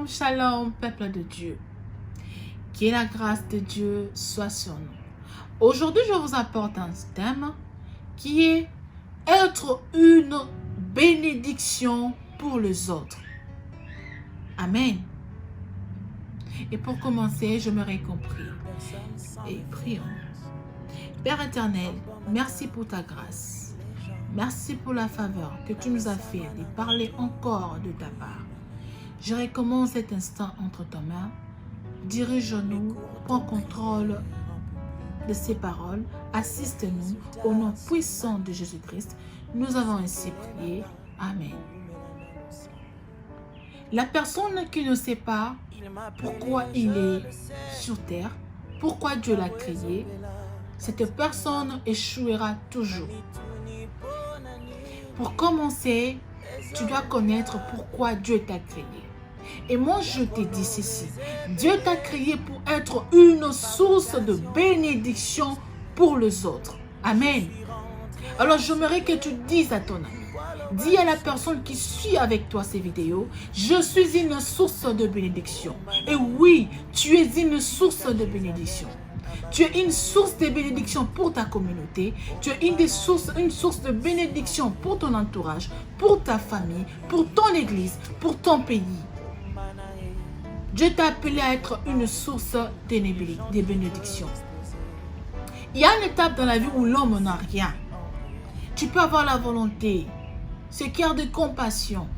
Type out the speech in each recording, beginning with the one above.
Shalom, shalom, peuple de Dieu. Que la grâce de Dieu soit sur nous. Aujourd'hui, je vous apporte un thème qui est être une bénédiction pour les autres. Amen. Et pour commencer, je me compris. Et prions. Père éternel, merci pour ta grâce. Merci pour la faveur que tu nous as fait de parler encore de ta part. Je recommence cet instant entre tes mains. Dirige-nous, prends contrôle de ces paroles. Assiste-nous au nom puissant de Jésus-Christ. Nous avons ainsi prié. Amen. La personne qui ne sait pas pourquoi il est sur terre, pourquoi Dieu l'a créé, cette personne échouera toujours. Pour commencer, tu dois connaître pourquoi Dieu t'a créé. Et moi, je te dis ceci. Dieu t'a créé pour être une source de bénédiction pour les autres. Amen. Alors, j'aimerais que tu dises à ton ami, dis à la personne qui suit avec toi ces vidéos, je suis une source de bénédiction. Et oui, tu es une source de bénédiction. Tu es une source de bénédiction pour ta communauté. Tu es une source de bénédiction pour ton entourage, pour ta famille, pour ton église, pour ton pays. Dieu t'a appelé à être une source de bénédiction. Il y a une étape dans la vie où l'homme n'a rien. Tu peux avoir la volonté, ce cœur de compassion,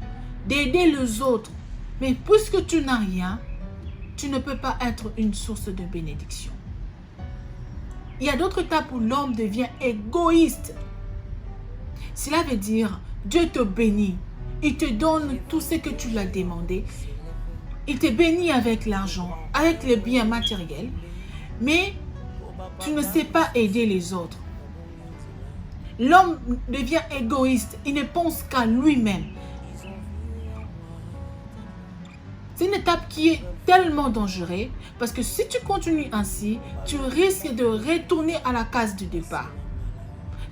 d'aider les autres. Mais puisque tu n'as rien, tu ne peux pas être une source de bénédiction. Il y a d'autres étapes où l'homme devient égoïste. Cela veut dire, Dieu te bénit. Il te donne tout ce que tu lui as demandé. Il te bénit avec l'argent, avec les biens matériels. Mais tu ne sais pas aider les autres. L'homme devient égoïste. Il ne pense qu'à lui-même. C'est une étape qui est tellement dangereuse parce que si tu continues ainsi, tu risques de retourner à la case du départ.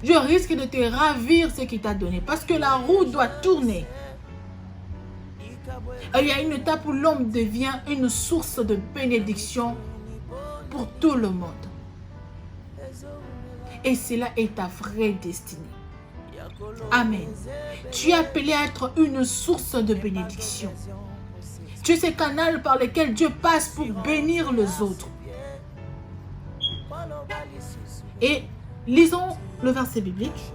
Dieu risque de te ravir ce qu'il t'a donné parce que la roue doit tourner. Et il y a une étape où l'homme devient une source de bénédiction pour tout le monde. Et cela est ta vraie destinée. Amen. Tu es appelé à être une source de bénédiction. Tu es ce canal par lequel Dieu passe pour bénir les autres. Et lisons le verset biblique.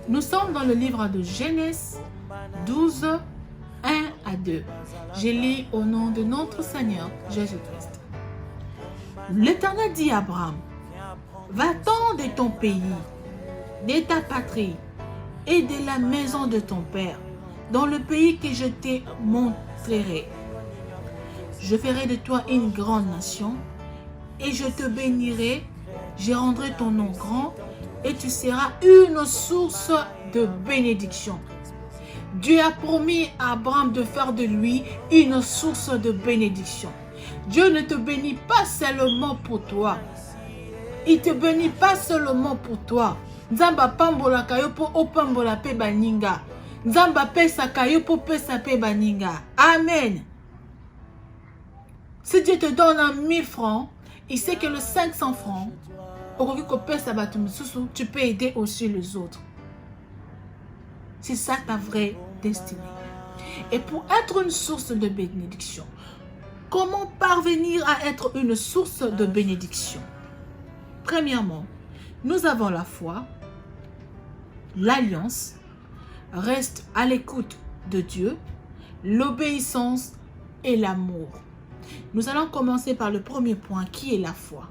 Nous sommes dans le livre de Genèse 12, 1 à 2. Je lis au nom de notre Seigneur Jésus-Christ. L'Éternel dit à Abraham, va-t'en de ton pays, de ta patrie et de la maison de ton père, dans le pays que je te montrerai. Je ferai de toi une grande nation et je te bénirai, je rendrai ton nom grand et tu seras une source de bénédiction. Dieu a promis à Abraham de faire de lui une source de bénédiction. Dieu ne te bénit pas seulement pour toi. Il ne te bénit pas seulement pour toi. Nzamba pambola kayo po opambola pe baninga. Nzamba pesa kayo po pesa pe baninga. Amen. Si Dieu te donne 1000 francs, il sait que le 500 francs, tu peux aider aussi les autres. C'est ça ta vraie destinée. Et pour être une source de bénédiction, comment parvenir à être une source de bénédiction? Premièrement, nous avons la foi, l'alliance, reste à l'écoute de Dieu, l'obéissance et l'amour. Nous allons commencer par le premier point qui est la foi.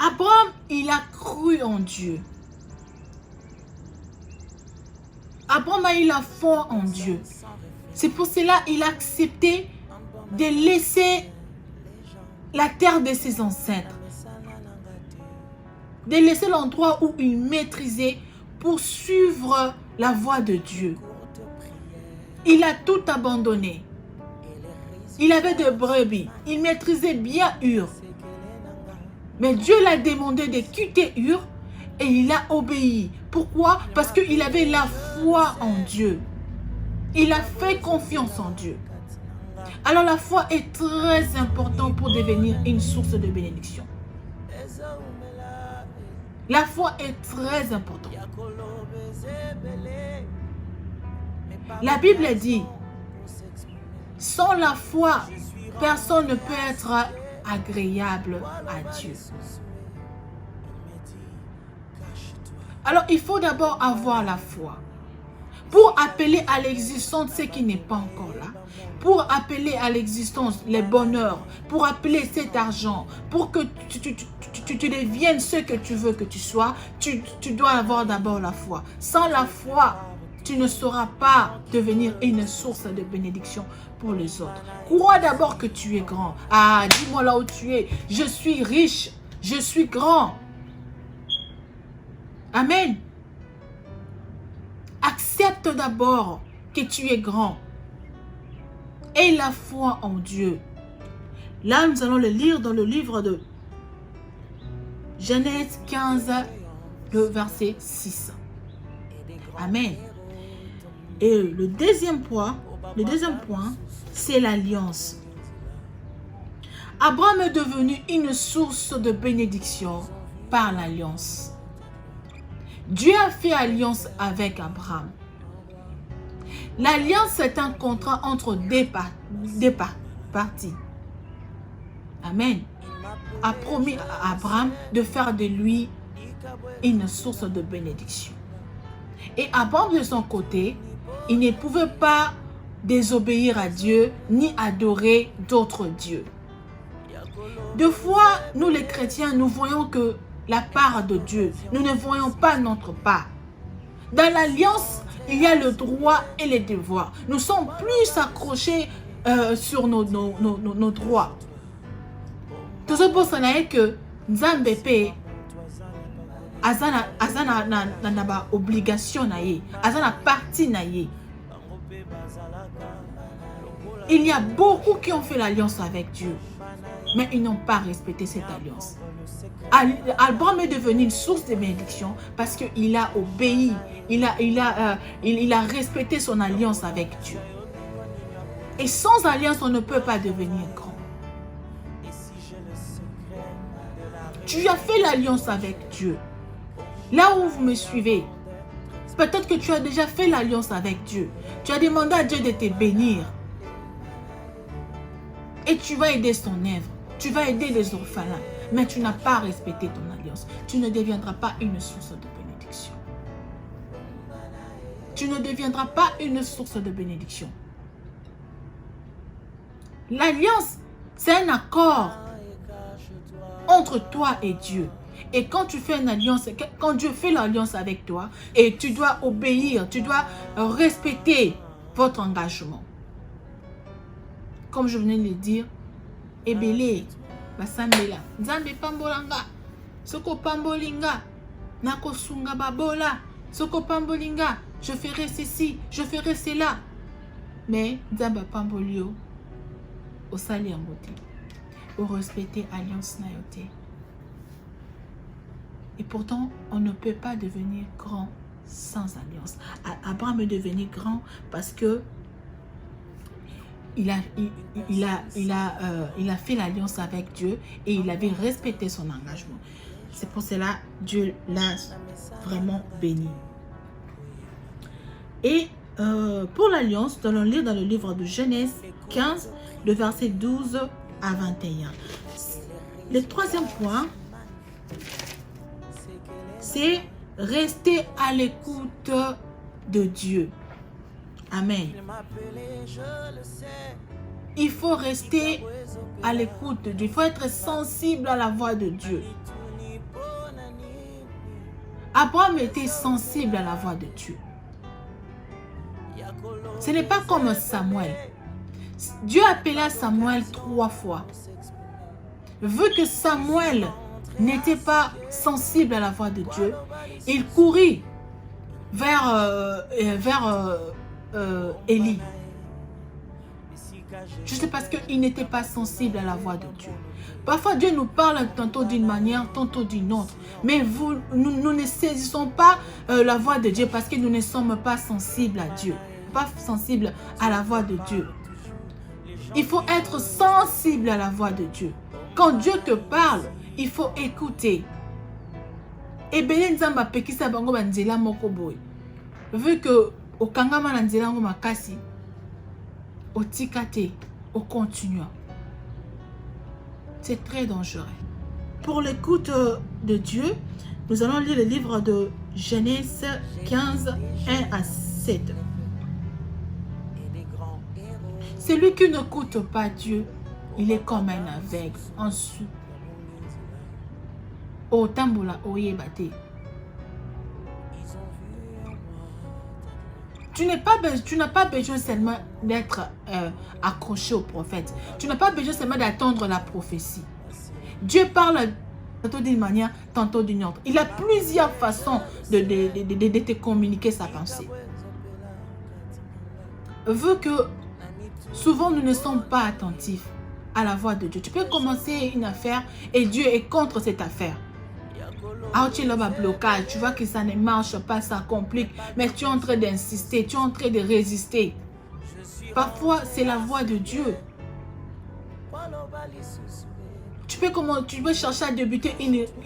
Abraham, il a cru en Dieu. Abraham a eu la foi en Dieu. C'est pour cela qu'il a accepté de laisser la terre de ses ancêtres. De laisser l'endroit où il maîtrisait pour suivre la voie de Dieu. Il a tout abandonné. Il avait des brebis. Il maîtrisait bien Ur. Mais Dieu l'a demandé de quitter Ur et il a obéi. Pourquoi? Parce qu'il avait la foi en Dieu. Il a fait confiance en Dieu. Alors la foi est très importante pour devenir une source de bénédiction. La foi est très importante. La Bible dit, sans la foi, personne ne peut être agréable à Dieu. Alors il faut d'abord avoir la foi. Pour appeler à l'existence ce qui n'est pas encore là, pour appeler à l'existence les bonheurs, pour appeler cet argent, pour que tu deviennes ce que tu veux que tu sois, tu dois avoir d'abord la foi. Sans la foi, tu ne sauras pas devenir une source de bénédiction pour les autres. Crois d'abord que tu es grand. Ah, dis-moi là où tu es. Je suis riche, je suis grand. Amen. Accepte d'abord que tu es grand. Et la foi en Dieu. Là, nous allons le lire dans le livre de Genèse 15, le verset 6. Amen. Et le deuxième point, c'est l'alliance. Abraham est devenu une source de bénédiction par l'alliance. Dieu a fait alliance avec Abraham. L'alliance est un contrat entre deux parties. Amen. A promis à Abraham de faire de lui une source de bénédiction. Et Abraham de son côté, il ne pouvait pas désobéir à Dieu ni adorer d'autres dieux. Deux fois, nous les chrétiens, nous voyons que la part de Dieu, nous ne voyons pas notre part. Dans l'alliance, il y a le droit et les devoirs. Nous sommes plus accrochés sur nos droits. Tout ça pour ça que Nzambe pe azana na obligation na ye, azana partie na ye. Il y a beaucoup qui ont fait l'alliance avec Dieu, mais ils n'ont pas respecté cette alliance. Abraham est devenu une source de bénédiction parce qu'il a obéi, il a respecté son alliance avec Dieu. Et sans alliance, on ne peut pas devenir grand. Tu as fait l'alliance avec Dieu. Là où vous me suivez, peut-être que tu as déjà fait l'alliance avec Dieu. Tu as demandé à Dieu de te bénir. Et tu vas aider son œuvre. Tu vas aider les orphelins. Mais tu n'as pas respecté ton alliance. Tu ne deviendras pas une source de bénédiction. Tu ne deviendras pas une source de bénédiction. L'alliance, c'est un accord entre toi et Dieu. Et quand tu fais une alliance, quand Dieu fait l'alliance avec toi, et tu dois obéir, tu dois respecter votre engagement. Comme je venais de le dire, Ebele, Basambela, Nzambe pambolanga, Soko pambolinga, Nako sunga babola, Soko pambolinga, je ferai ceci, je ferai cela. Mais Nzambe pambolio, au sali en beauté, au respecter alliance nayote. Et pourtant, on ne peut pas devenir grand sans alliance. Abraham est devenu grand parce que il a fait l'alliance avec Dieu et il avait respecté son engagement. C'est pour cela que Dieu l'a vraiment béni. Et pour l'alliance, nous allons lire dans le livre de Genèse 15, le verset 12 à 21. Le troisième point, c'est rester à l'écoute de Dieu. Amen. Il faut rester à l'écoute de Dieu. Il faut être sensible à la voix de Dieu. Abraham était sensible à la voix de Dieu. Ce n'est pas comme Samuel. Dieu appela Samuel 3 fois. Vu que Samuel n'était pas sensible à la voix de Dieu, il courut vers Élie. Juste parce qu'il n'était pas sensible à la voix de Dieu. Parfois, Dieu nous parle tantôt d'une manière, tantôt d'une autre. Mais nous ne saisissons pas la voix de Dieu parce que nous ne sommes pas sensibles à Dieu. Pas sensibles à la voix de Dieu. Il faut être sensible à la voix de Dieu. Quand Dieu te parle, il faut écouter. Et bien, Nzamba pekisa bango banzela moko boy. Vu que au kangama na nzela ngo makasi, au tikate, au continue. C'est très dangereux. Pour l'écoute de Dieu, nous allons lire le livre de Genèse 15, 1 à 7. Celui qui n'écoute pas Dieu, il est comme un aveugle en dessous. Au tamboula, au yébate. Tu n'as pas besoin seulement d'être accroché au prophète. Tu n'as pas besoin seulement d'attendre la prophétie. Dieu parle tantôt d'une manière, tantôt d'une autre. Il a plusieurs façons de te communiquer sa pensée. Vu que souvent nous ne sommes pas attentifs à la voix de Dieu. Tu peux commencer une affaire et Dieu est contre cette affaire. Ah, tu as un blocage, tu vois que ça ne marche pas, ça complique, mais tu es en train d'insister, tu es en train de résister. Parfois, c'est la voix de Dieu. Tu peux chercher à débuter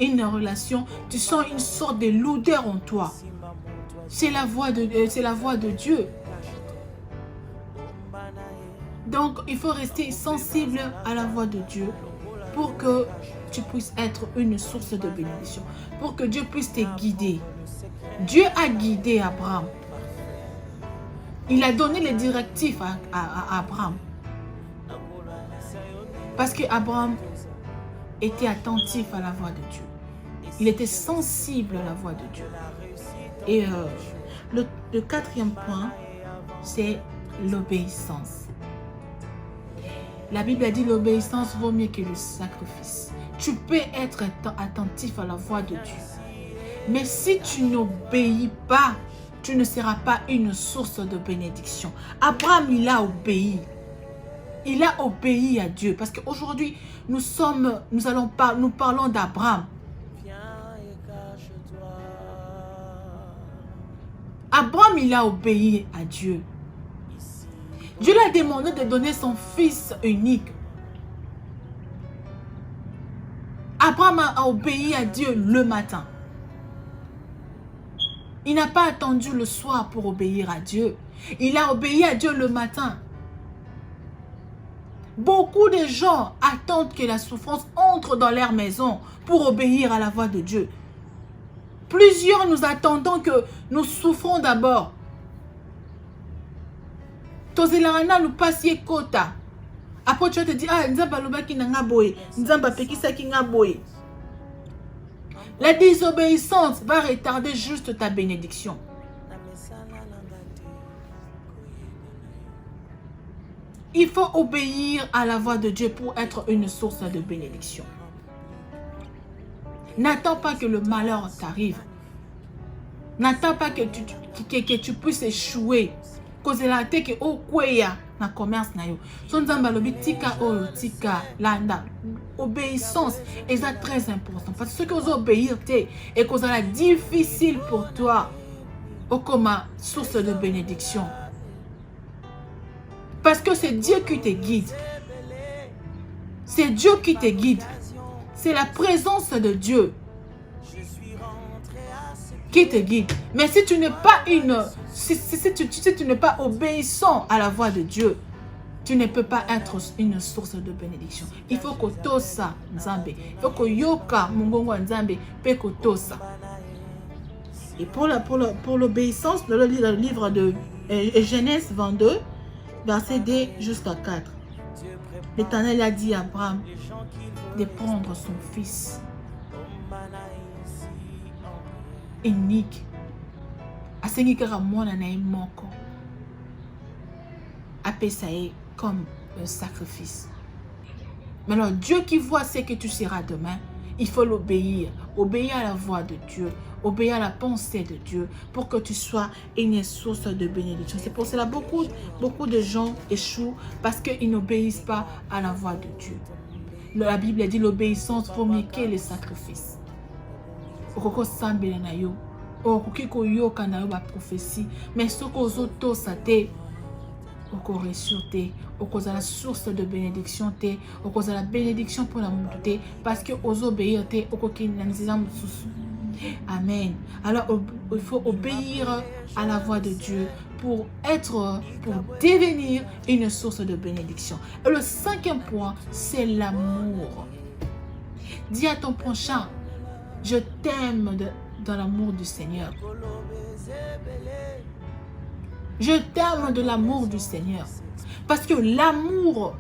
une relation, tu sens une sorte de lourdeur en toi. C'est la voix de Dieu. Donc, il faut rester sensible à la voix de Dieu pour que tu puisses être une source de bénédiction, pour que Dieu puisse te guider. Dieu a guidé Abraham. Il a donné les directives à Abraham. Parce qu'Abraham était attentif à la voix de Dieu. Il était sensible à la voix de Dieu. Et le quatrième point, c'est l'obéissance. La Bible a dit l'obéissance vaut mieux que le sacrifice. Tu peux être attentif à la voix de Dieu. Mais si tu n'obéis pas, tu ne seras pas une source de bénédiction. Abraham, il a obéi. Il a obéi à Dieu. Parce qu'aujourd'hui, nous parlons d'Abraham. Abraham, il a obéi à Dieu. Dieu lui a demandé de donner son fils unique. Abraham a obéi à Dieu le matin. Il n'a pas attendu le soir pour obéir à Dieu. Il a obéi à Dieu le matin. Beaucoup de gens attendent que la souffrance entre dans leur maison pour obéir à la voix de Dieu. Plusieurs nous attendons que nous souffrons d'abord. Tozelana nous passiez kota. Après tu vas te dire, ah, nzamba lobaki nanga boye, nzamba pekisaki nga boye. La désobéissance va retarder juste ta bénédiction. Il faut obéir à la voix de Dieu pour être une source de bénédiction. N'attends pas que le malheur t'arrive. N'attends pas que tu puisses échouer. Cause la te que au kweya na commerce na yo. Son nzamba lobi tika o tika landa. Obéissance est très important parce que vous obéir te et cause la difficile pour toi comme source de bénédiction. Parce que c'est Dieu qui te guide. C'est Dieu qui te guide. C'est la présence de Dieu qui te guide. Mais si tu n'es pas si tu n'es pas obéissant à la voix de Dieu, tu ne peux pas être une source de bénédiction. Il faut que tosa nzambe. Il faut que yoka mungongo nzambe pe que tosa. Et pour l'obéissance, dans le livre de Genèse 22, verset 2 jusqu'à 4. L'Éternel a dit à Abraham de prendre son fils unique. Asengi kaka mwana na moko. Appesaye comme un sacrifice. Mais alors Dieu qui voit ce que tu seras demain, il faut l'obéir. obéis à la voix de Dieu, obéis à la pensée de Dieu pour que tu sois une source de bénédiction. C'est pour cela beaucoup de gens échouent parce qu'ils n'obéissent pas à la voix de Dieu. La Bible dit l'obéissance vaut mieux que les sacrifices. Okoko sambela na yo, okoki koyoka na yo ba prophétie, mais soko ozoto sate, oko reçu te, oko za la source de bénédiction te, oko za la bénédiction pour la mutu te, parce que ozo obéir te, oko ki nanzila mususu. Amen. Alors il faut obéir à la voix de Dieu pour devenir une source de bénédiction. Et le 5e point, c'est l'amour. Dis à ton prochain, je t'aime dans l'amour du Seigneur. Je t'aime de l'amour du Seigneur. Parce que l'amour,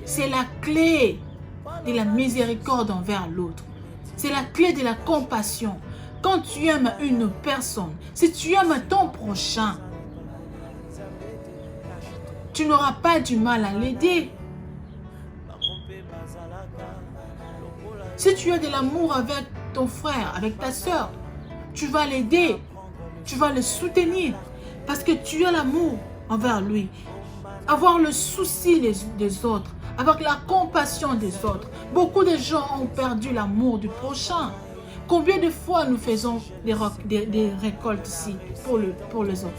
c'est la clé de la miséricorde envers l'autre. C'est la clé de la compassion. Quand tu aimes une personne, si tu aimes ton prochain, tu n'auras pas du mal à l'aider. Si tu as de l'amour avec ton frère, avec ta soeur, tu vas l'aider, tu vas le soutenir parce que tu as l'amour envers lui. Avoir le souci des autres, avoir la compassion des autres. Beaucoup de gens ont perdu l'amour du prochain. Combien de fois nous faisons des récoltes ici pour les autres?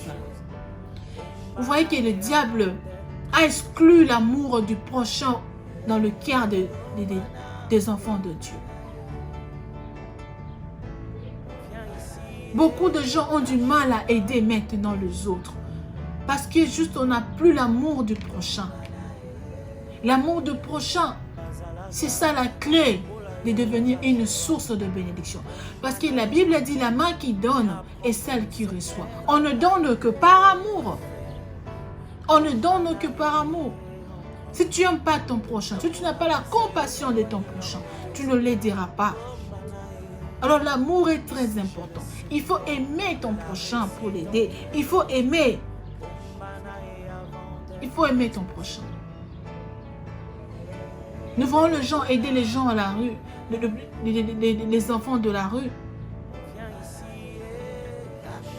Vous voyez que le diable a exclu l'amour du prochain dans le cœur des enfants de Dieu. Beaucoup de gens ont du mal à aider maintenant les autres parce que juste on n'a plus l'amour du prochain. L'amour du prochain, c'est ça la clé de devenir une source de bénédiction. Parce que la Bible dit la main qui donne est celle qui reçoit. On ne donne que par amour. On ne donne que par amour. Si tu n'aimes pas ton prochain, si tu n'as pas la compassion de ton prochain, tu ne l'aideras pas. Alors l'amour est très important. Il faut aimer ton prochain pour l'aider. Il faut aimer. Il faut aimer ton prochain. Nous voyons les gens aider les gens à la rue, les enfants de la rue.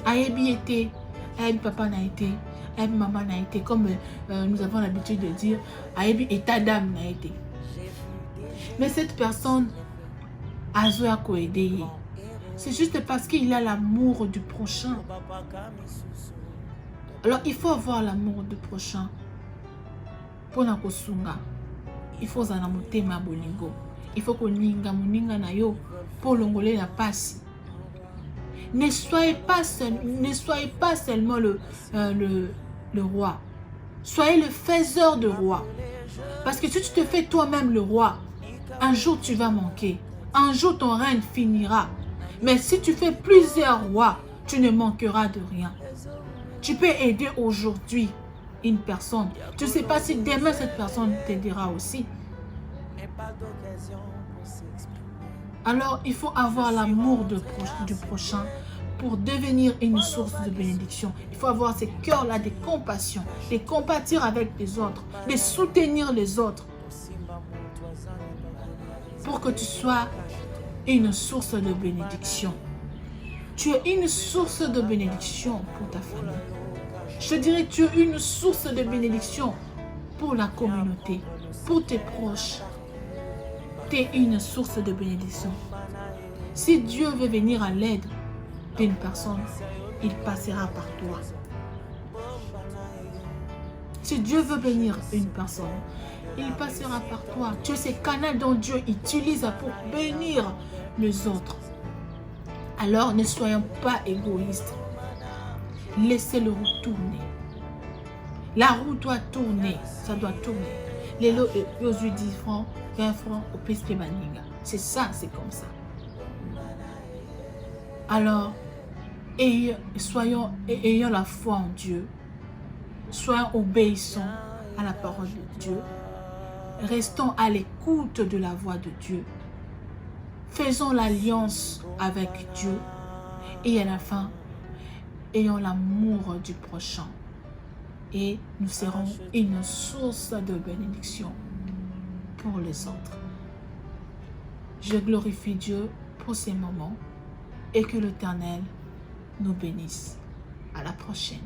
Aïebi était, Aïebi papa n'a été, Aïebi maman n'a été, comme nous avons l'habitude de dire, Aïebi état d'âme n'a été. Mais cette personne a joué à aider. C'est juste parce qu'il a l'amour du prochain. Alors il faut avoir l'amour du prochain. Pour na kosunga. Il faut en amoter ma bolingo. Il faut qu'on ninga moninga na yo pour longoler la passe. Ne soyez pas seulement le roi. Soyez le faiseur de roi. Parce que si tu te fais toi-même le roi, un jour tu vas manquer. Un jour ton règne finira. Mais si tu fais plusieurs rois, tu ne manqueras de rien. Tu peux aider aujourd'hui une personne. Tu ne sais pas si demain cette personne t'aidera aussi. Alors il faut avoir l'amour du prochain pour devenir une source de bénédiction. Il faut avoir ce cœurs-là de compassion, de compatir avec les autres, de soutenir les autres. Pour que tu sois une source de bénédiction. Tu es une source de bénédiction pour ta famille. Je dirais que tu es une source de bénédiction pour la communauté, pour tes proches. Tu es une source de bénédiction. Si Dieu veut venir à l'aide d'une personne, il passera par toi. Si Dieu veut bénir une personne, il passera par toi. Tu es ce canal dont Dieu utilise pour bénir les autres. Alors ne soyons pas égoïstes. Laissez-le retourner. La roue doit tourner. Ça doit tourner. Les lots, 10 francs, 20 francs au PSP Baninga. C'est ça, c'est comme ça. Alors, ayons la foi en Dieu. Soyons obéissants à la parole de Dieu. Restons à l'écoute de la voix de Dieu. Faisons l'alliance avec Dieu. Et à la fin, ayons l'amour du prochain. Et nous serons une source de bénédiction pour les autres. Je glorifie Dieu pour ces moments et que l'Éternel nous bénisse. À la prochaine.